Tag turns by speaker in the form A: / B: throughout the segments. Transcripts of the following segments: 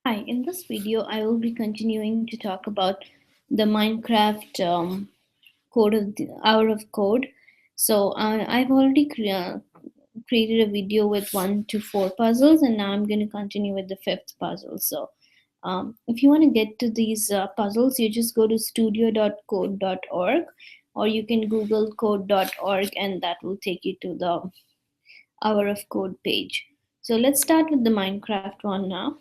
A: Hi, in this video, I will be continuing to talk about the Minecraft code of the hour of code. So I've already created a video with 1 to 4 puzzles, and now I'm going to continue with the fifth puzzle. So if you want to get to these puzzles, you just go to studio.code.org, or you can Google code.org, and that will take you to the hour of code page. So let's start with the Minecraft one now.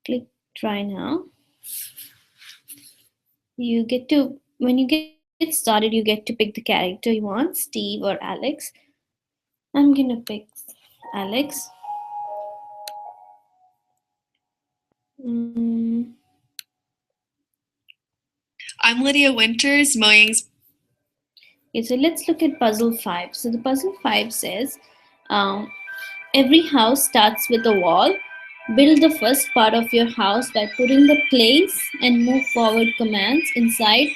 A: Click try now. You get to when you get started, you get to pick the character you want, Steve or Alex. I'm gonna pick Alex. mm,
B: I'm Lydia Winters, Moying's.
A: okay, so let's look at puzzle 5. So the puzzle 5 says um, every house starts with a wall. Build the first part of your house by putting the place and move forward commands inside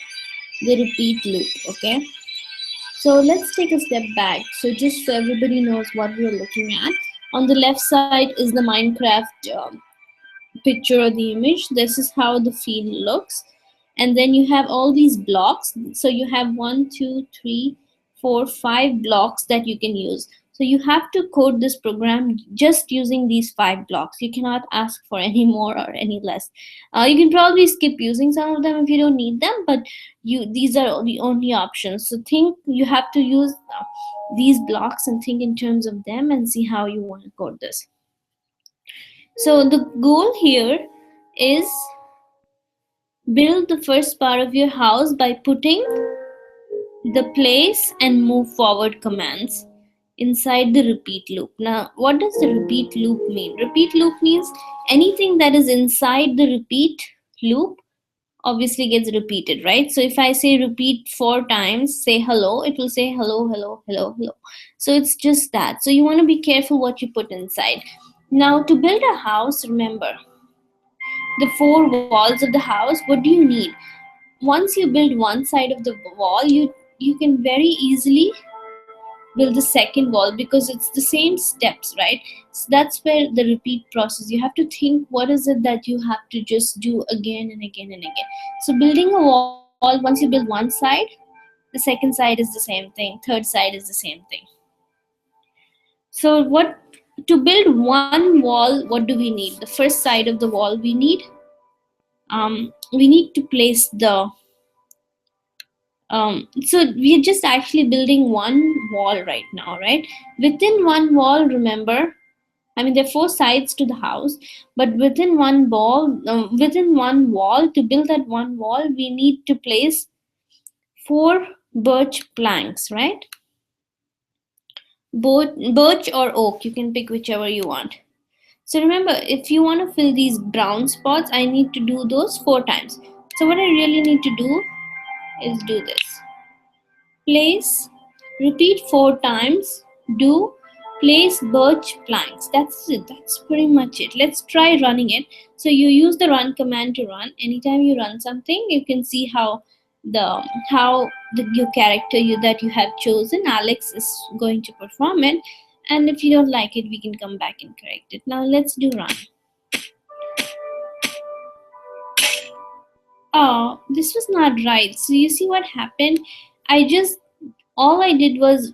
A: the repeat loop. Okay, so let's take a step back. So just so everybody knows what we're looking at, on the left side is the Minecraft picture or the image. This is how the field looks, and then you have all these blocks. So you have 1 2 3 4 5 blocks that you can use. So you have to code this program just using these 5 blocks. You cannot ask for any more or any less. You can probably skip using some of them if you don't need them, but these are the only options. So think you have to use these blocks and think in terms of them and see how you want to code this. So the goal here is build the first part of your house by putting the place and move forward commands inside the repeat loop. Now, what does the repeat loop mean? Repeat loop means anything that is inside the repeat loop obviously gets repeated, right? So if I say repeat 4 times, say hello, it will say hello, hello, hello, hello. So it's just that. So you want to be careful what you put inside. Now, to build a house, remember the 4 walls of the house. What do you need? Once you build one side of the wall, you can very easily build the second wall because it's the same steps, right? So that's where the repeat process, you have to think what is it that you have to just do again and again and again. So building a wall, once you build one side, the second side is the same thing, third side is the same thing. So what to build one wall, what do we need? The first side of the wall, we need to place the so we're just actually building one wall right now, right? Within one wall, remember, I mean there are 4 sides to the house, but within one wall, to build that one wall, we need to place 4 birch planks, right? Both birch or oak, you can pick whichever you want. So remember, if you want to fill these brown spots, I need to do those 4 times. So what I really need to do is do this. Place, repeat 4 times, do, place birch planks. That's it, that's pretty much it. Let's try running it. So you use the run command to run. Anytime you run something, you can see how your character that you have chosen, Alex, is going to perform it. And if you don't like it, we can come back and correct it. Now let's do run. Oh, this was not right. So you see what happened? I just all I did was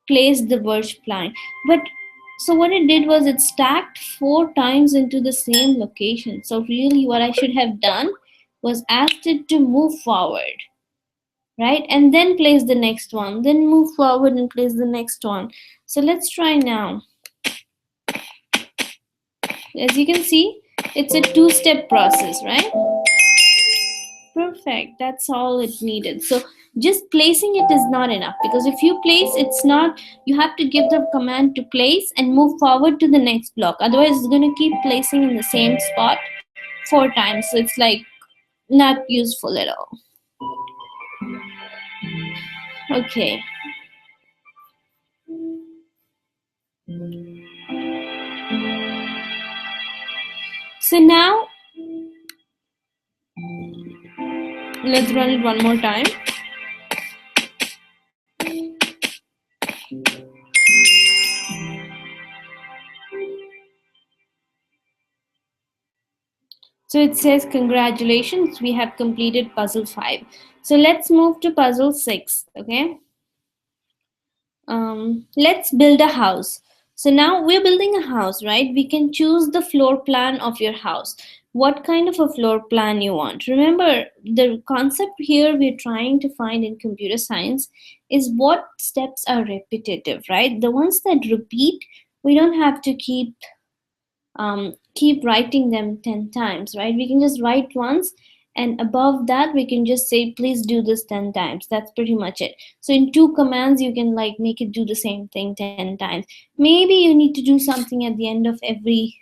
A: place the birch plank. But so what it did was it stacked 4 times into the same location. So really what I should have done was asked it to move forward, right? And then place the next one. Then move forward and place the next one. So let's try now. As you can see, it's a 2-step process, right? Perfect. That's all it needed. So just placing it is not enough, because if you place, it's not, you have to give the command to place and move forward to the next block. Otherwise, it's going to keep placing in the same spot 4 times. So it's like not useful at all. Okay. So now let's run it one more time. So it says, congratulations, we have completed puzzle 5. So let's move to puzzle 6. Okay. Let's build a house. So now we're building a house, right? We can choose the floor plan of your house. What kind of a floor plan you want? Remember, the concept here we're trying to find in computer science is what steps are repetitive, right? The ones that repeat, we don't have to keep writing them 10 times, right? We can just write once, and above that we can just say please do this 10 times. That's pretty much it. So in two commands you can like make it do the same thing 10 times. Maybe you need to do something at the end of every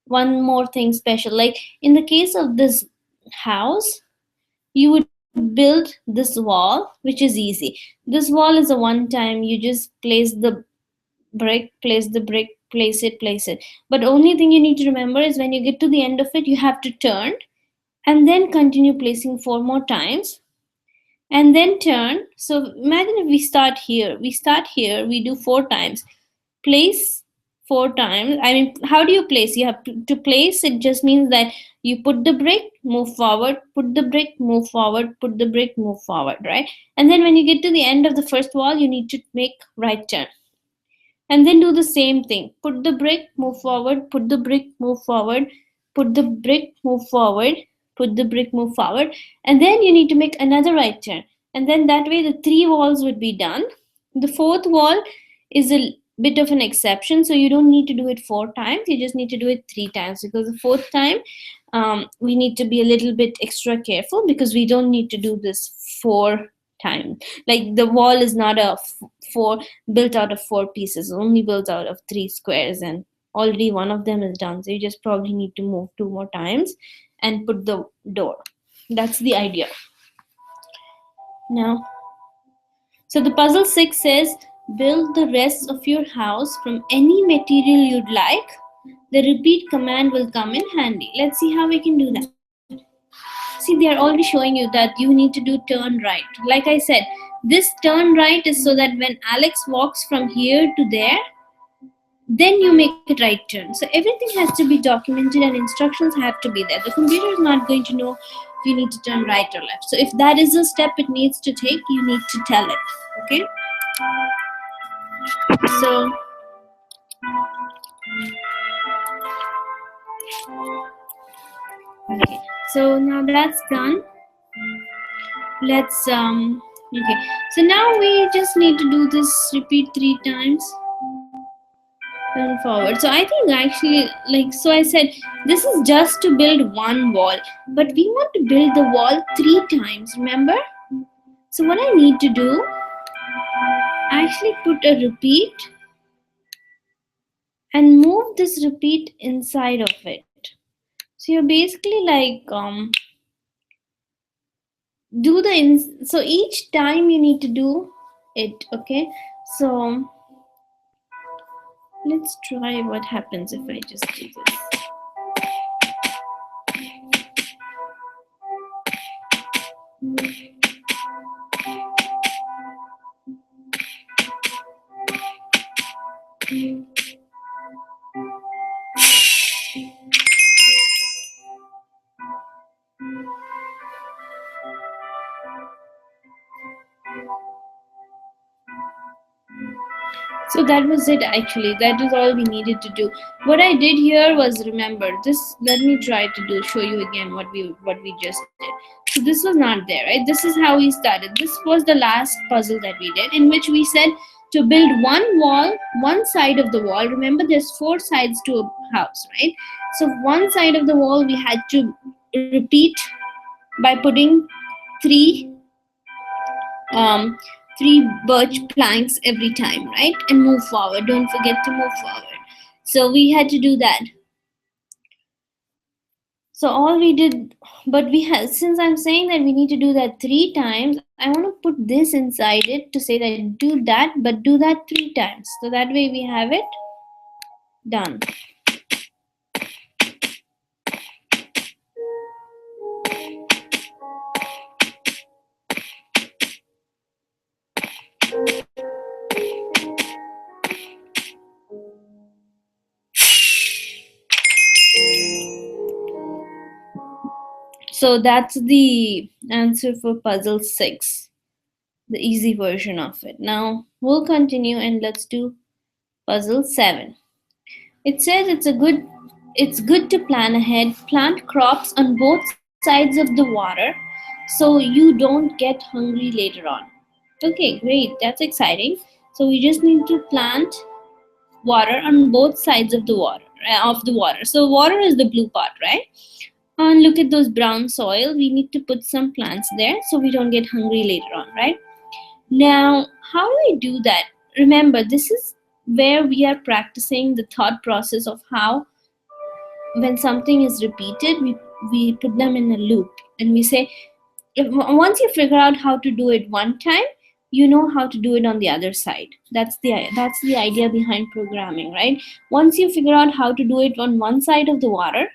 A: one more thing special, like in the case of this house, you would build this wall, which is easy. This wall is a one time, you just place the brick, place it. But only thing you need to remember is when you get to the end of it, you have to turn and then continue placing four more times and then turn. So imagine if we do four times. Place four times. I mean, how do you place? You have to place, it just means that you put the brick, move forward, put the brick, move forward, put the brick, move forward, right? And then when you get to the end of the first wall, you need to make right turn and then do the same thing. Put the brick, move forward, put the brick, move forward, put the brick, move forward, put the brick, move forward, and then you need to make another right turn. And then that way the three walls would be done. The fourth wall is a bit of an exception, so you don't need to do it four times, you just need to do it three times, because the fourth time we need to be a little bit extra careful because we don't need to do this four times. Like the wall is not four built out of four pieces, only built out of three squares, and already one of them is done. So you just probably need to move two more times and put the door. That's the idea. Now, so the puzzle 6 says build the rest of your house from any material you'd like. The repeat command will come in handy. Let's see how we can do that. See, they are already showing you that you need to do turn right. Like I said, this turn right is so that when Alex walks from here to there, then you make it right turn. So everything has to be documented and instructions have to be there. The computer is not going to know if you need to turn right or left. So if that is a step it needs to take, you need to tell it. Okay? So okay. So now that's done. Let's okay. So now we just need to do this repeat three times. Turn forward. So I think actually, like, so I said this is just to build one wall, but we want to build the wall three times, remember? So what I need to do, actually put a repeat and move this repeat inside of it. So you're basically like so each time you need to do it, okay? So let's try what happens if I just do this. So that was it actually. That is all we needed to do. What I did here was, remember this, let me try to show you again what we just did. So this was not there, right? This is how we started. This was the last puzzle that we did, in which we said to build one wall, one side of the wall. Remember there's four sides to a house, right? So one side of the wall we had to repeat by putting three um, three birch planks every time, right? And move forward. Don't forget to move forward. So we had to do that. So all we did, but we had, since I'm saying that we need to do that three times, I want to put this inside it to say that do that, but do that three times. So that way we have it done. So that's the answer for puzzle 6, the easy version of it. Now we'll continue and let's do puzzle 7. It says it's good to plan ahead, plant crops on both sides of the water so you don't get hungry later on. Okay, great. That's exciting. So we just need to plant water on both sides of the water. So water is the blue part, right? And look at those brown soil. We need to put some plants there so we don't get hungry later on, right? Now, how do we do that? Remember, this is where we are practicing the thought process of how when something is repeated, we put them in a loop and we say, once you figure out how to do it one time, you know how to do it on the other side. That's the idea behind programming, right? Once you figure out how to do it on one side of the water,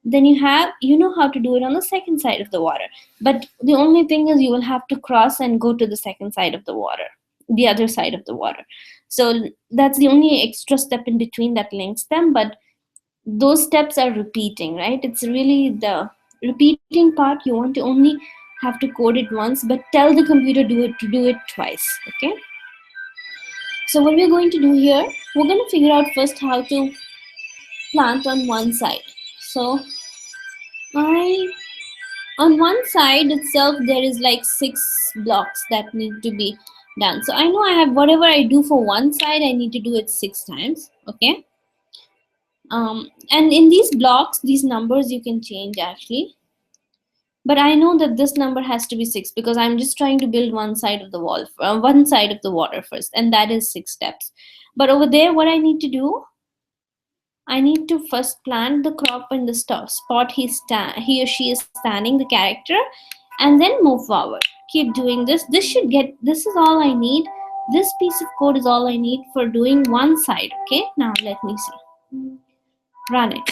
A: then you know how to do it on the second side of the water. But the only thing is you will have to cross and go to the second side of the water, the other side of the water. So that's the only extra step in between that links them, but those steps are repeating, right? It's really the repeating part. You want to only have to code it once, but tell the computer to do it twice. Okay, so what we're going to do here, we're going to figure out first how to plant on one side. So I on one side itself there is like 6 blocks that need to be done. So I know I have whatever I do for one side, I need to do it 6 times. Okay, and in these blocks, these numbers you can change actually, but I know that this number has to be 6 because I'm just trying to build one side of the one side of the water first, and that is 6 steps. But over there, what I need to do, I need to first plant the crop in the spot he or she is standing, the character, and then move forward. Keep doing this. This is all I need. This piece of code is all I need for doing one side. Okay, now let me see. Run it.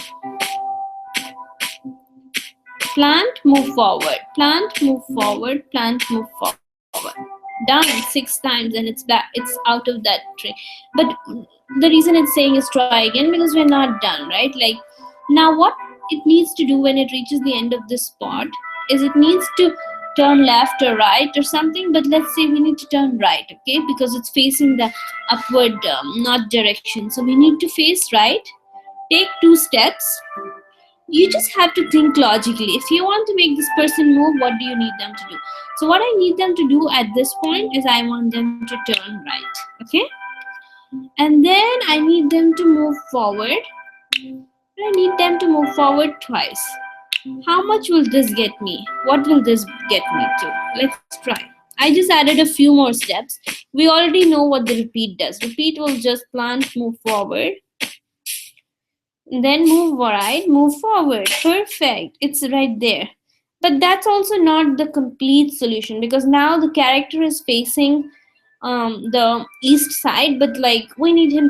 A: Plant, move forward. Plant, move forward. Plant, move forward. Done 6 times, and it's out of that tree. But the reason it's saying is try again because we're not done, right? Like, now what it needs to do when it reaches the end of this spot is it needs to turn left or right or something. But let's say we need to turn right, okay, because it's facing the upward north direction. So we need to face right. Take 2 steps. You just have to think logically. If you want to make this person move, what do you need them to do? So what I need them to do at this point is I want them to turn right. Okay, and then I need them to move forward. I need them to move forward twice. How much will this get me? What will this get me to? Let's try. I just added a few more steps. We already know what the repeat does. Repeat will just plant, move forward, then move right, move forward. Perfect, it's right there. But that's also not the complete solution because now the character is facing the east side, but like we need him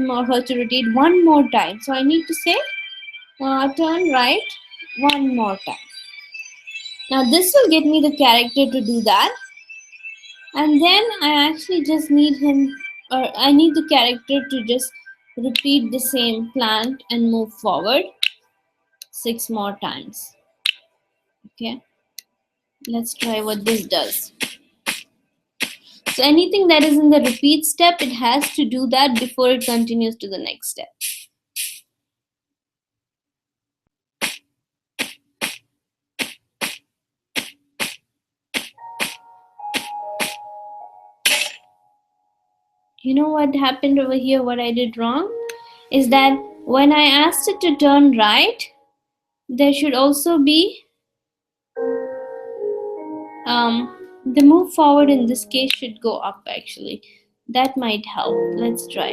A: or her to rotate one more time. So I need to say turn right one more time. Now this will get me the character to do that, and then I actually just need him, or I need the character to just repeat the same plant and move forward 6 more times. Okay, let's try what this does. So anything that is in the repeat step, it has to do that before it continues to the next step. You know what happened over here? What I did wrong is that when I asked it to turn right, there should also be the move forward in this case should go up actually. That might help. Let's try.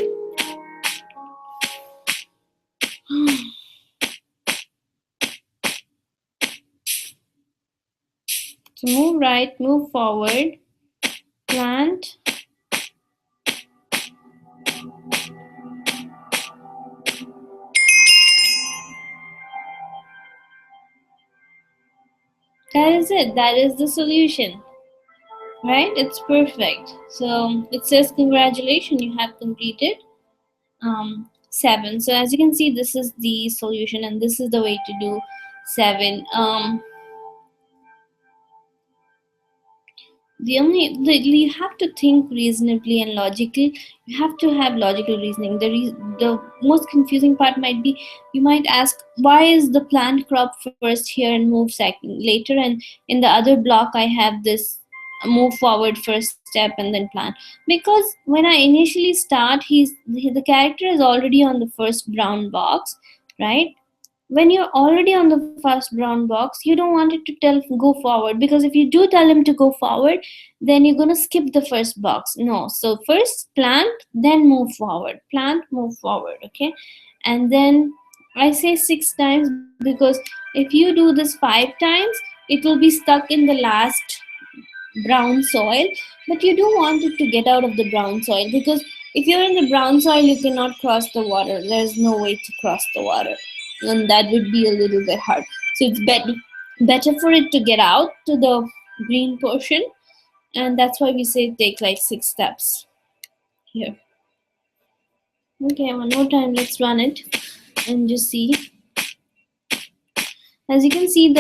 A: So move right, move forward, plant. That is it. That is the solution. Right? It's perfect. So it says congratulations, you have completed 7. So as you can see, this is the solution and this is the way to do 7. You have to think reasonably and logically. You have to have logical reasoning. The most confusing part might be, you might ask, why is the plant crop first here and move second later, and in the other block I have this move forward first step and then plant? Because when I initially start, the character is already on the first brown box, right? When you're already on the first brown box, you don't want it to tell go forward, because if you do tell him to go forward, then you're going to skip the first box. No, so first plant, then move forward, plant, move forward, okay? And then I say 6 times, because if you do this 5 times, it will be stuck in the last brown soil. But you don't want it to get out of the brown soil, because if you're in the brown soil, you cannot cross the water. There's no way to cross the water, and that would be a little bit hard. So it's better for it to get out to the green portion, and that's why we say take like 6 steps here. Okay, one more time, let's run it and just see. As you can see,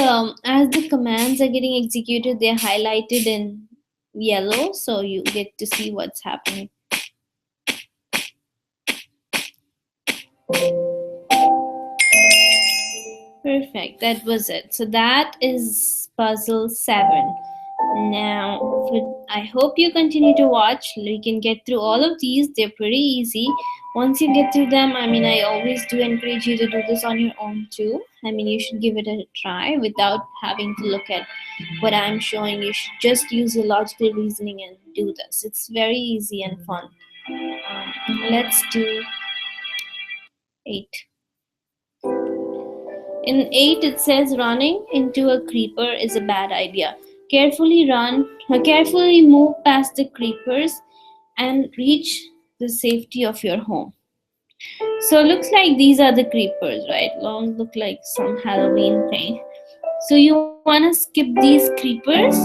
A: as the commands are getting executed, they're highlighted in yellow, so you get to see what's happening. Perfect, that was it. So that is puzzle 7. Now, I hope you continue to watch. We can get through all of these. They're pretty easy. Once you get through them, I always do encourage you to do this on your own too. You should give it a try without having to look at what I'm showing. You should just use your logical reasoning and do this. It's very easy and fun. Let's do 8. In 8, it says running into a creeper is a bad idea. Carefully move past the creepers and reach the safety of your home. So looks like these are the creepers, right? Long look like some Halloween thing. So you want to skip these creepers.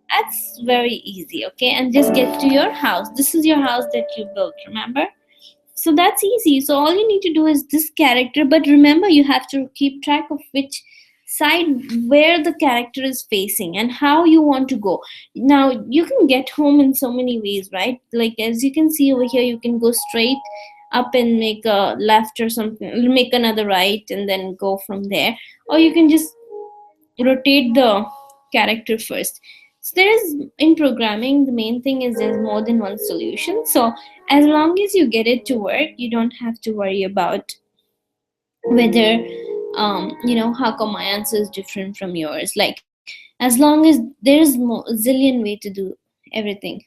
A: That's very easy, okay? And just get to your house. This is your house that you built, remember? So that's easy. So all you need to do is this character, but remember, you have to keep track of which side, where the character is facing and how you want to go. Now you can get home in so many ways, right? Like as you can see over here, you can go straight up and make a left or something, make another right and then go from there, or you can just rotate the character first. So there is, in programming, the main thing is there's more than one solution. So as long as you get it to work, you don't have to worry about whether how come my answer is different from yours. Like as long as there's a zillion way to do everything,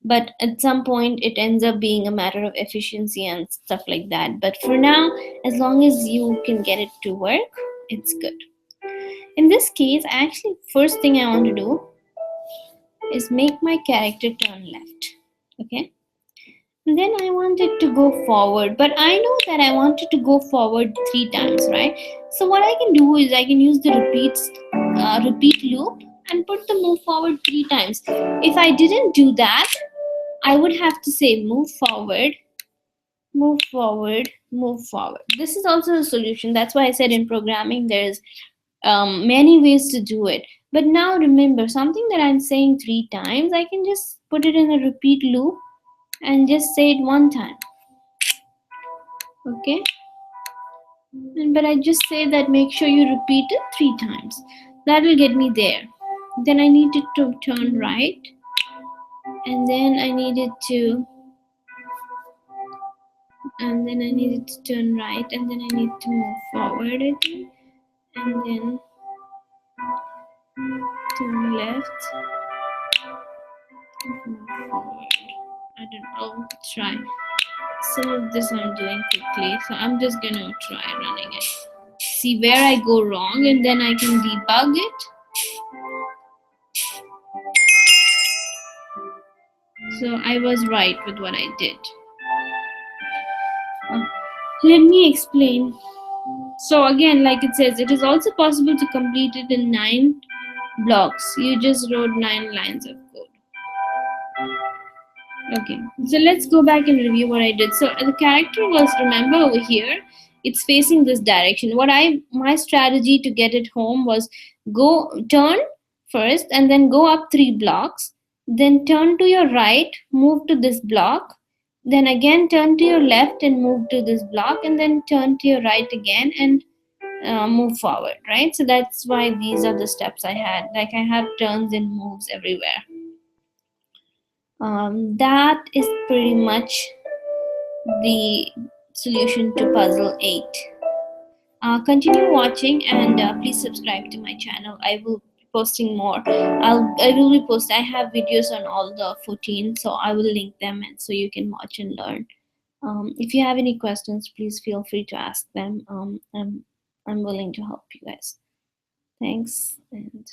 A: but at some point it ends up being a matter of efficiency and stuff like that. But for now, as long as you can get it to work, it's good. In this case, actually, first thing I want to do is make my character turn left, okay? And then I want it to go forward, but I know that I want it to go forward 3 times, right? So what I can do is I can use the repeat loop and put the move forward 3 times. If I didn't do that, I would have to say move forward, move forward, move forward. This is also a solution. That's why I said in programming there's many ways to do it. But now remember, something that I'm saying 3 times, I can just put it in a repeat loop and just say it 1 time. Okay? But I just say that make sure you repeat it 3 times. That will get me there. Then I need it to turn right. And then I need it to turn right, and then I need to move forward, I think, and then turn left, move forward. I don't know, try. Some of this I'm doing quickly, so I'm just gonna try running it. See where I go wrong, and then I can debug it. So I was right with what I did. Let me explain. So again, like it says, it is also possible to complete it in 9 blocks. You just wrote 9 lines of code. Okay, so let's go back and review what I did. So the character was, remember over here, it's facing this direction. My strategy to get it home was turn first, and then go up 3 blocks, then turn to your right, move to this block, then again turn to your left and move to this block, and then turn to your right again and move forward, right? So that's why these are the steps I had. Like I had turns and moves everywhere. That is pretty much the solution to puzzle 8. Continue watching, and please subscribe to my channel. I will be posting more. I will be post. I have videos on all the 14, so I will link them, and so you can watch and learn. If you have any questions, please feel free to ask them. I'm willing to help you guys. Thanks, and